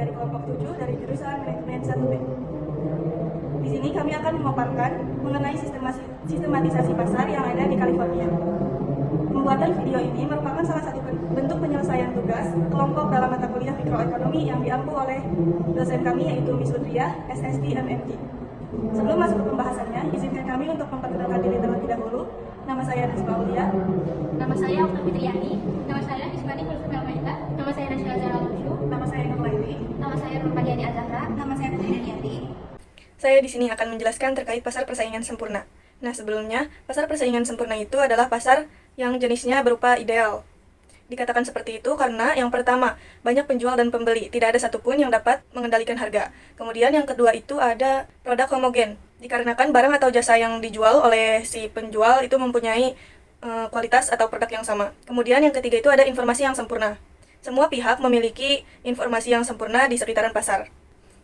dari kelompok 7 dari jurusan Manajemen 1B. Di sini kami akan memaparkan mengenai sistematisasi pasar yang ada di California. Pembuatan video ini merupakan salah satu bentuk penyelesaian tugas kelompok dalam mata kuliah mikroekonomi yang diampu oleh dosen kami yaitu Miss Udriyah, SSD MMG. Sebelum masuk ke pembahasannya, izinkan kami untuk memperkenalkan diri terlebih dahulu. Nama saya Nazma Aulia. Nama saya Okta Fitriani. Nama saya Ismani Kulsum Elmaita. Nama saya Nasyila Zara Lusyu. Nama saya Nur Laili. Nama saya Nurmadiani Azahra. Nama saya Putri Daniati. Saya di sini akan menjelaskan terkait pasar persaingan sempurna. Nah, sebelumnya, pasar persaingan sempurna itu adalah pasar yang jenisnya berupa ideal. Dikatakan seperti itu karena yang pertama, banyak penjual dan pembeli, tidak ada satupun yang dapat mengendalikan harga. Kemudian yang kedua itu ada produk homogen, dikarenakan barang atau jasa yang dijual oleh si penjual itu mempunyai kualitas atau produk yang sama. Kemudian yang ketiga itu ada informasi yang sempurna. Semua pihak memiliki informasi yang sempurna di sekitaran pasar.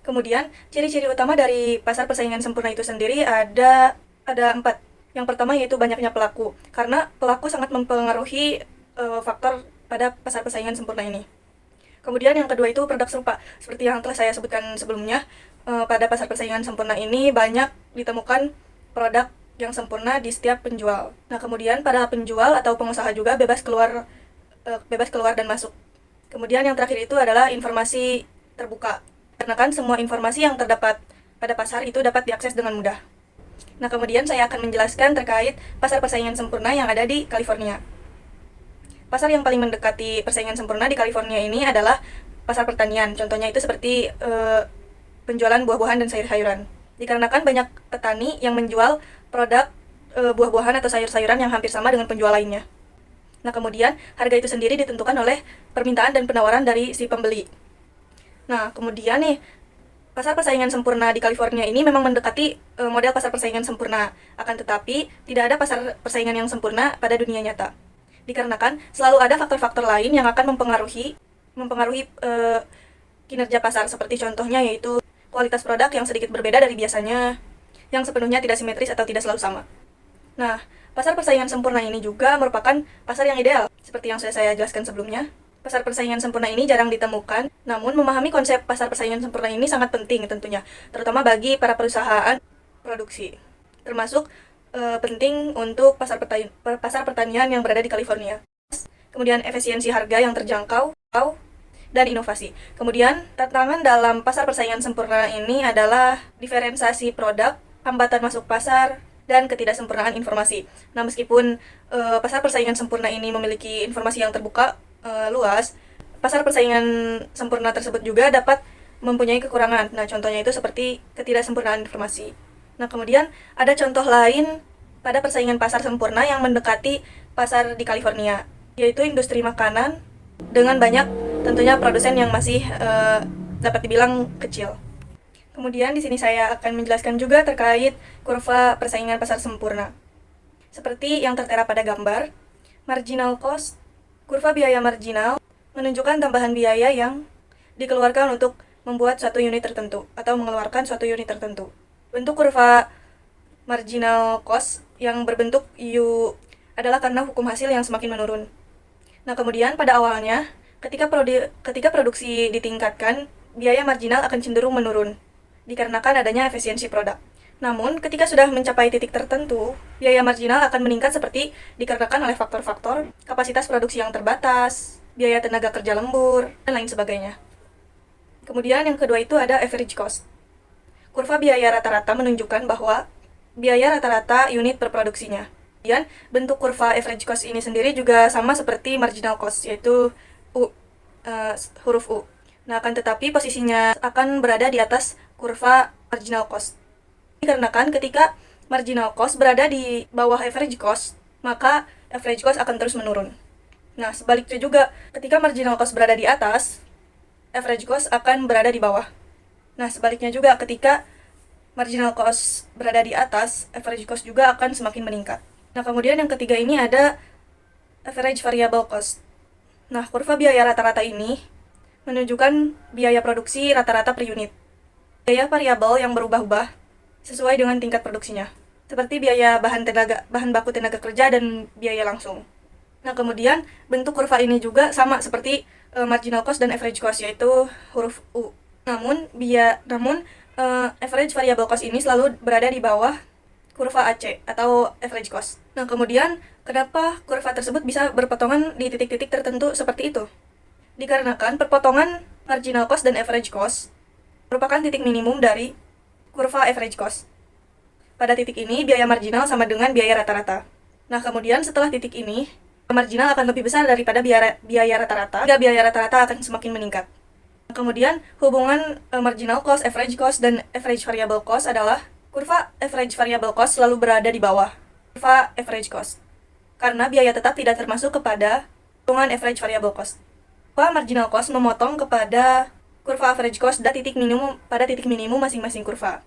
Kemudian, ciri-ciri utama dari pasar persaingan sempurna itu sendiri ada 4. Yang pertama yaitu banyaknya pelaku, karena pelaku sangat mempengaruhi faktor pada pasar persaingan sempurna ini. Kemudian yang kedua itu produk serupa, seperti yang telah saya sebutkan sebelumnya, pada pasar persaingan sempurna ini banyak ditemukan produk yang sempurna di setiap penjual. Nah, kemudian para penjual atau pengusaha juga bebas keluar dan masuk. Kemudian yang terakhir itu adalah informasi terbuka, karena kan semua informasi yang terdapat pada pasar itu dapat diakses dengan mudah. Nah, kemudian saya akan menjelaskan terkait pasar persaingan sempurna yang ada di California. Pasar yang paling mendekati persaingan sempurna di California ini adalah pasar pertanian. Contohnya itu seperti penjualan buah-buahan dan sayur-sayuran. Dikarenakan banyak petani yang menjual produk buah-buahan atau sayur-sayuran yang hampir sama dengan penjual lainnya. Nah, kemudian harga itu sendiri ditentukan oleh permintaan dan penawaran dari si pembeli. Nah, kemudian nih, pasar persaingan sempurna di California ini memang mendekati model pasar persaingan sempurna. Akan tetapi, tidak ada pasar persaingan yang sempurna pada dunia nyata. Dikarenakan selalu ada faktor-faktor lain yang akan mempengaruhi kinerja pasar, seperti contohnya yaitu kualitas produk yang sedikit berbeda dari biasanya, yang sepenuhnya tidak simetris atau tidak selalu sama. Nah, pasar persaingan sempurna ini juga merupakan pasar yang ideal, seperti yang sudah saya jelaskan sebelumnya. Pasar persaingan sempurna ini jarang ditemukan, namun memahami konsep pasar persaingan sempurna ini sangat penting tentunya, terutama bagi para perusahaan produksi. Termasuk penting untuk pasar pertanian yang berada di California. Kemudian efisiensi harga yang terjangkau dan inovasi. Kemudian tantangan dalam pasar persaingan sempurna ini adalah diferensiasi produk, hambatan masuk pasar, dan ketidaksempurnaan informasi. Nah, meskipun pasar persaingan sempurna ini memiliki informasi yang terbuka luas, pasar persaingan sempurna tersebut juga dapat mempunyai kekurangan. Nah, contohnya itu seperti ketidaksempurnaan informasi. Nah, kemudian ada contoh lain pada persaingan pasar sempurna yang mendekati pasar di California, yaitu industri makanan dengan banyak tentunya produsen yang masih dapat dibilang kecil. Kemudian di sini saya akan menjelaskan juga terkait kurva persaingan pasar sempurna. Seperti yang tertera pada gambar, marginal cost, kurva biaya marginal, menunjukkan tambahan biaya yang dikeluarkan untuk membuat suatu unit tertentu atau mengeluarkan suatu unit tertentu. Bentuk kurva marginal cost yang berbentuk U adalah karena hukum hasil yang semakin menurun. Nah, kemudian pada awalnya, ketika produksi ditingkatkan, biaya marginal akan cenderung menurun, dikarenakan adanya efisiensi produk. Namun, ketika sudah mencapai titik tertentu, biaya marginal akan meningkat seperti dikarenakan oleh faktor-faktor kapasitas produksi yang terbatas, biaya tenaga kerja lembur, dan lain sebagainya. Kemudian yang kedua itu ada average cost. Kurva biaya rata-rata menunjukkan bahwa biaya rata-rata unit per produksinya. Kemudian bentuk kurva average cost ini sendiri juga sama seperti marginal cost, yaitu huruf U. Nah, akan tetapi posisinya akan berada di atas kurva marginal cost. Dikarenakan ketika marginal cost berada di bawah average cost, maka average cost akan terus menurun. Nah, sebaliknya juga, ketika marginal cost berada di atas, average cost akan berada di bawah. Nah, sebaliknya juga, ketika marginal cost berada di atas, average cost juga akan semakin meningkat. Nah, kemudian yang ketiga ini ada average variable cost. Nah, kurva biaya rata-rata ini menunjukkan biaya produksi rata-rata per unit. Biaya variabel yang berubah-ubah sesuai dengan tingkat produksinya, seperti biaya bahan baku tenaga kerja dan biaya langsung. Nah, kemudian bentuk kurva ini juga sama seperti marginal cost dan average cost, yaitu huruf U. Namun average variable cost ini selalu berada di bawah kurva AC atau average cost. Nah, kemudian kenapa kurva tersebut bisa berpotongan di titik-titik tertentu seperti itu? Dikarenakan perpotongan marginal cost dan average cost merupakan titik minimum dari kurva average cost. Pada titik ini, biaya marginal sama dengan biaya rata-rata. Nah, kemudian setelah titik ini, marginal akan lebih besar daripada biaya rata-rata, sehingga biaya rata-rata akan semakin meningkat. Kemudian, hubungan marginal cost, average cost, dan average variable cost adalah kurva average variable cost selalu berada di bawah kurva average cost, karena biaya tetap tidak termasuk kepada hubungan average variable cost. Kurva marginal cost memotong kepada kurva average cost dan titik minimum masing-masing kurva.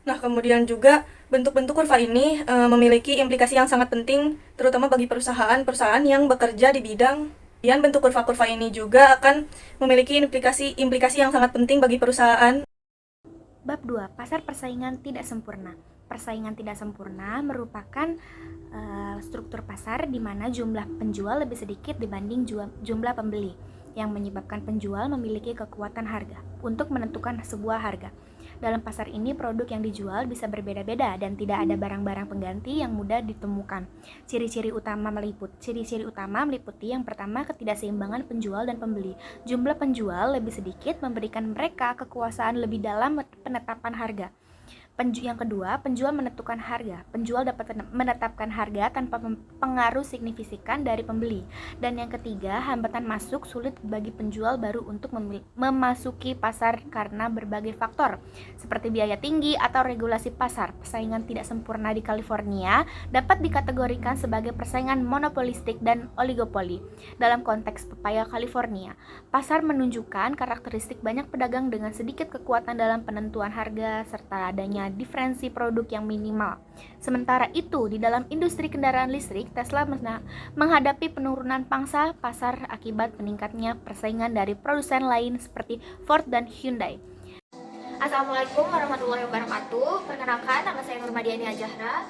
Nah, kemudian juga bentuk-bentuk kurva ini memiliki implikasi yang sangat penting, terutama bagi perusahaan-perusahaan yang bekerja di bidang. Dan bentuk kurva-kurva ini juga akan memiliki implikasi yang sangat penting bagi perusahaan. Bab 2. Pasar persaingan tidak sempurna. Persaingan tidak sempurna merupakan struktur pasar di mana jumlah penjual lebih sedikit dibanding jumlah pembeli, yang menyebabkan penjual memiliki kekuatan harga untuk menentukan sebuah harga. Dalam pasar ini, produk yang dijual bisa berbeda-beda dan tidak ada barang-barang pengganti yang mudah ditemukan. Ciri-ciri utama meliputi yang pertama, ketidakseimbangan penjual dan pembeli. Jumlah penjual lebih sedikit memberikan mereka kekuasaan lebih dalam penetapan harga. Yang kedua, penjual menentukan harga. Penjual dapat menetapkan harga tanpa pengaruh signifikan dari pembeli. Dan yang ketiga, hambatan masuk sulit bagi penjual baru untuk memasuki pasar karena berbagai faktor, seperti biaya tinggi atau regulasi pasar. Persaingan tidak sempurna di California dapat dikategorikan sebagai persaingan monopolistik dan oligopoli. Dalam konteks pepaya California, pasar menunjukkan karakteristik banyak pedagang dengan sedikit kekuatan dalam penentuan harga serta adanya diferensi produk yang minimal. Sementara itu, di dalam industri kendaraan listrik, Tesla menghadapi penurunan pangsa pasar akibat meningkatnya persaingan dari produsen lain seperti Ford dan Hyundai. Assalamualaikum warahmatullahi wabarakatuh. Perkenalkan, nama saya Nurmadiani Ajahra.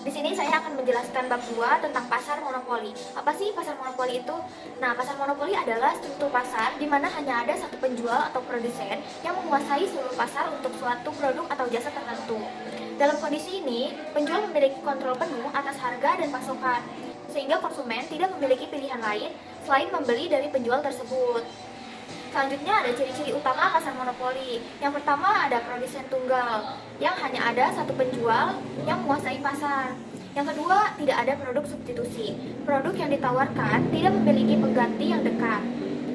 Di sini saya akan menjelaskan bab 2 tentang pasar monopoli. Apa sih pasar monopoli itu? Nah, pasar monopoli adalah struktur pasar di mana hanya ada satu penjual atau produsen yang menguasai seluruh pasar untuk suatu produk atau jasa tertentu. Dalam kondisi ini, penjual memiliki kontrol penuh atas harga dan pasokan, sehingga konsumen tidak memiliki pilihan lain selain membeli dari penjual tersebut. Selanjutnya ada ciri-ciri utama pasar monopoli. Yang pertama ada produsen tunggal, yang hanya ada satu penjual yang menguasai pasar. Yang kedua, tidak ada produk substitusi. Produk yang ditawarkan tidak memiliki pengganti yang dekat.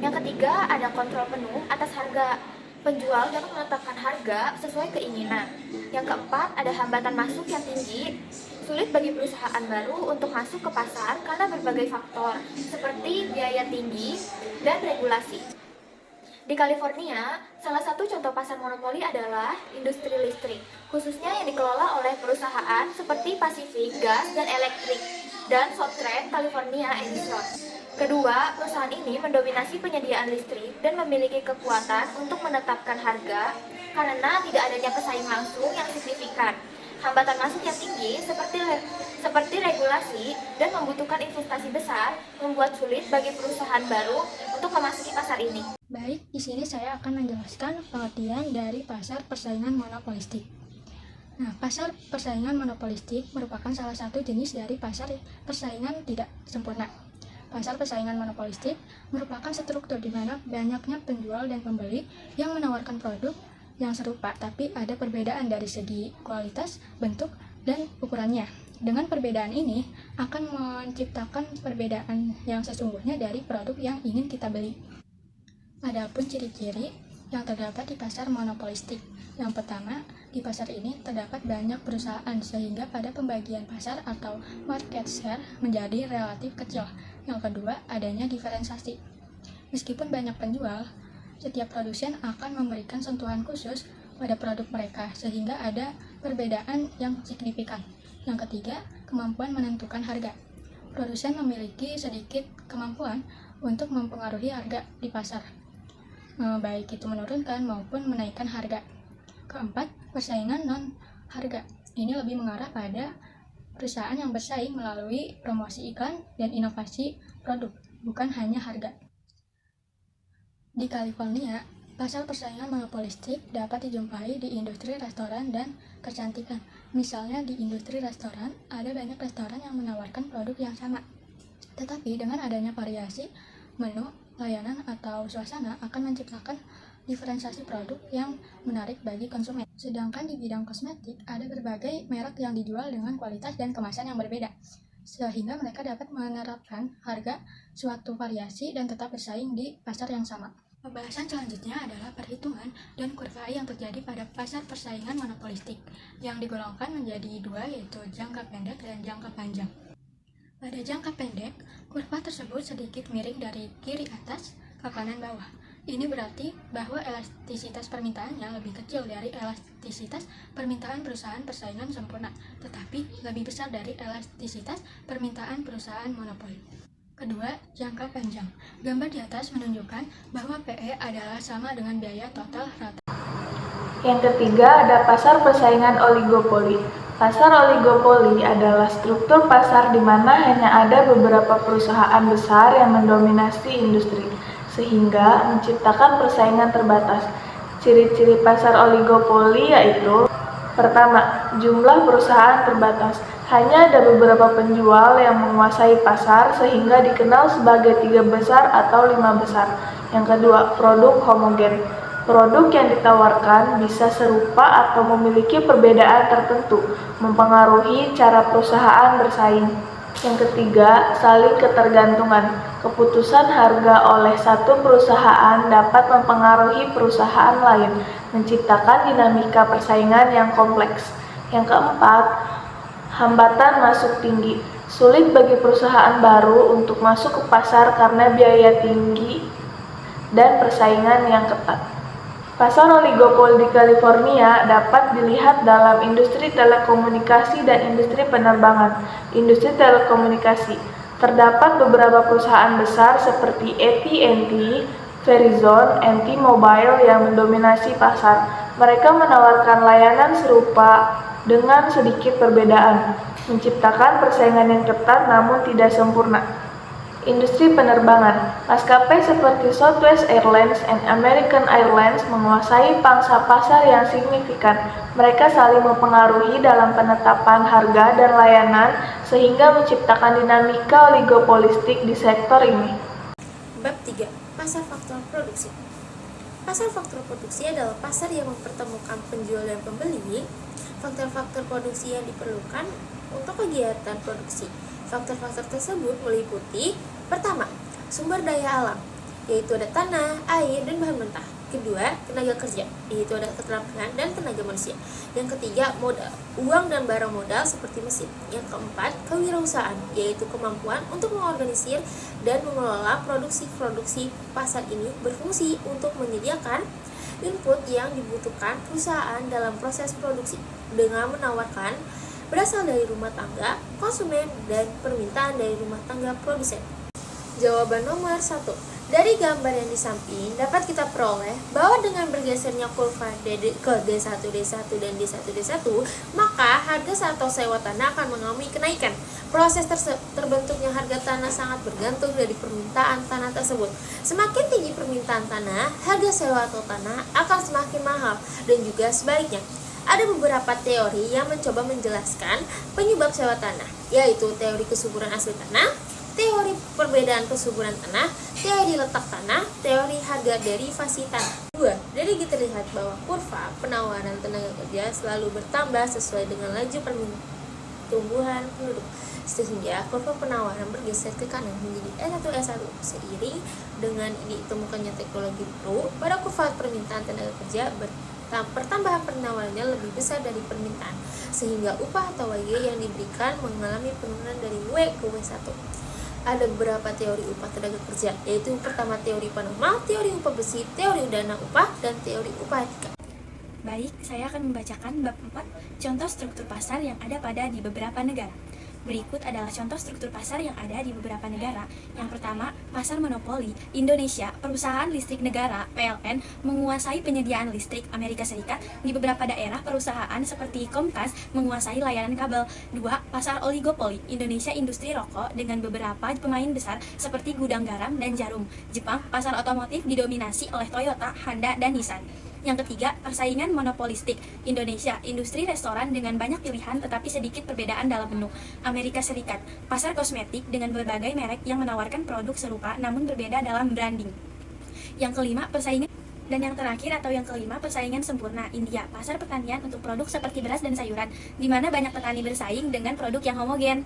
Yang ketiga, ada kontrol penuh atas harga. Penjual dapat menetapkan harga sesuai keinginan. Yang keempat, ada hambatan masuk yang tinggi. Sulit bagi perusahaan baru untuk masuk ke pasar karena berbagai faktor, seperti biaya tinggi dan regulasi. Di California, salah satu contoh pasar monopoli adalah industri listrik, khususnya yang dikelola oleh perusahaan seperti Pacific Gas dan Electric dan Southern California Edison. Kedua, perusahaan ini mendominasi penyediaan listrik dan memiliki kekuatan untuk menetapkan harga karena tidak adanya pesaing langsung yang signifikan. Hambatan masuk yang tinggi seperti regulasi dan membutuhkan investasi besar membuat sulit bagi perusahaan baru untuk memasuki pasar ini. Baik, di sini saya akan menjelaskan pengertian dari pasar persaingan monopolistik. Nah, pasar persaingan monopolistik merupakan salah satu jenis dari pasar persaingan tidak sempurna. Pasar persaingan monopolistik merupakan struktur di mana banyaknya penjual dan pembeli yang menawarkan produk yang serupa, tapi ada perbedaan dari segi kualitas, bentuk, dan ukurannya. Dengan perbedaan ini akan menciptakan perbedaan yang sesungguhnya dari produk yang ingin kita beli. Adapun ciri-ciri yang terdapat di pasar monopolistik. Yang pertama, di pasar ini terdapat banyak perusahaan sehingga pada pembagian pasar atau market share menjadi relatif kecil. Yang kedua, adanya diferensiasi. Meskipun banyak penjual, setiap produsen akan memberikan sentuhan khusus pada produk mereka sehingga ada perbedaan yang signifikan. Yang ketiga, kemampuan menentukan harga. Produsen memiliki sedikit kemampuan untuk mempengaruhi harga di pasar, baik itu menurunkan maupun menaikkan harga. Keempat, persaingan non-harga. Ini lebih mengarah pada perusahaan yang bersaing melalui promosi iklan dan inovasi produk, bukan hanya harga. Di California, Pasar persaingan monopolistik dapat dijumpai di industri restoran dan kecantikan. Misalnya di industri restoran, ada banyak restoran yang menawarkan produk yang sama. Tetapi dengan adanya variasi menu, layanan, atau suasana akan menciptakan diferensiasi produk yang menarik bagi konsumen. Sedangkan di bidang kosmetik, ada berbagai merek yang dijual dengan kualitas dan kemasan yang berbeda, sehingga mereka dapat menerapkan harga suatu variasi dan tetap bersaing di pasar yang sama. Pembahasan selanjutnya adalah perhitungan dan kurva yang terjadi pada pasar persaingan monopolistik, yang digolongkan menjadi dua, yaitu jangka pendek dan jangka panjang. Pada jangka pendek, kurva tersebut sedikit miring dari kiri atas ke kanan bawah. Ini berarti bahwa elastisitas permintaannya lebih kecil dari elastisitas permintaan perusahaan persaingan sempurna, tetapi lebih besar dari elastisitas permintaan perusahaan monopoli. Kedua, jangka panjang. Gambar di atas menunjukkan bahwa PE adalah sama dengan biaya total rata. Yang ketiga ada pasar persaingan oligopoli. Pasar oligopoli adalah struktur pasar di mana hanya ada beberapa perusahaan besar yang mendominasi industri, sehingga menciptakan persaingan terbatas. Ciri-ciri pasar oligopoli yaitu: pertama, jumlah perusahaan terbatas. Hanya ada beberapa penjual yang menguasai pasar sehingga dikenal sebagai 3 besar atau 5 besar. Yang kedua, produk homogen. Produk yang ditawarkan bisa serupa atau memiliki perbedaan tertentu, mempengaruhi cara perusahaan bersaing. Yang ketiga, saling ketergantungan. Keputusan harga oleh satu perusahaan dapat mempengaruhi perusahaan lain, menciptakan dinamika persaingan yang kompleks. Yang keempat, hambatan masuk tinggi. Sulit bagi perusahaan baru untuk masuk ke pasar karena biaya tinggi dan persaingan yang ketat. Pasar oligopoli di California dapat dilihat dalam industri telekomunikasi dan industri penerbangan. Industri telekomunikasi, terdapat beberapa perusahaan besar seperti AT&T, Verizon, and T-Mobile yang mendominasi pasar. Mereka menawarkan layanan serupa dengan sedikit perbedaan, menciptakan persaingan yang ketat namun tidak sempurna. Industri penerbangan, maskapai seperti Southwest Airlines dan American Airlines menguasai pangsa pasar yang signifikan. Mereka saling mempengaruhi dalam penetapan harga dan layanan sehingga menciptakan dinamika oligopolistik di sektor ini. Bab 3. Pasar faktor produksi. Pasar faktor produksi adalah pasar yang mempertemukan penjual dan pembeli. Faktor-faktor produksi yang diperlukan untuk kegiatan produksi. Faktor-faktor tersebut meliputi: pertama, sumber daya alam, yaitu ada tanah, air, dan bahan mentah. Kedua, tenaga kerja, yaitu ada keterampilan dan tenaga manusia. Yang ketiga, modal, uang dan barang modal seperti mesin. Yang keempat, kewirausahaan, yaitu kemampuan untuk mengorganisir dan mengelola produksi-produksi. Pasar ini berfungsi untuk menyediakan input yang dibutuhkan perusahaan dalam proses produksi dengan menawarkan berasal dari rumah tangga konsumen dan permintaan dari rumah tangga produsen. Jawaban nomor 1. Dari gambar yang di samping dapat kita peroleh bahwa dengan bergesernya kurva ke D1, D1, dan D1, D1, maka harga atau sewa tanah akan mengalami kenaikan. Proses terbentuknya harga tanah sangat bergantung dari permintaan tanah tersebut. Semakin tinggi permintaan tanah, harga sewa atau tanah akan semakin mahal, dan juga sebaliknya. Ada beberapa teori yang mencoba menjelaskan penyebab sewa tanah, yaitu teori kesuburan asli tanah, teori perbedaan kesuburan tanah, teori letak tanah, teori harga derivasi tanah. 2. Dari kita lihat bahwa kurva penawaran tenaga kerja selalu bertambah sesuai dengan laju pertumbuhan penduduk, sehingga kurva penawaran bergeser ke kanan menjadi S1 seiring dengan ditemukannya teknologi baru. Pada kurva permintaan tenaga kerja pertambahan penawarannya lebih besar dari permintaan, sehingga upah atau WG yang diberikan mengalami penurunan dari W ke W1. Ada beberapa teori upah tenaga kerja, yaitu pertama teori upah normal, teori upah besi, teori dana upah, dan teori upah etika. Baik, saya akan membacakan bab 4, contoh struktur pasar yang ada di beberapa negara. Berikut adalah contoh struktur pasar yang ada di beberapa negara. Yang pertama, pasar monopoli. Indonesia, perusahaan listrik negara (PLN) menguasai penyediaan listrik. Amerika Serikat, di beberapa daerah perusahaan seperti Comcast menguasai layanan kabel. 2. Pasar oligopoli. Indonesia, industri rokok dengan beberapa pemain besar seperti gudang garam dan jarum. Jepang, pasar otomotif didominasi oleh Toyota, Honda, dan Nissan. Yang ketiga, persaingan monopolistik. Indonesia, industri restoran dengan banyak pilihan tetapi sedikit perbedaan dalam menu. Amerika Serikat, pasar kosmetik dengan berbagai merek yang menawarkan produk serupa namun berbeda dalam branding. Yang kelima, persaingan. Dan yang terakhir atau yang kelima, persaingan sempurna. India, pasar pertanian untuk produk seperti beras dan sayuran, di mana banyak petani bersaing dengan produk yang homogen.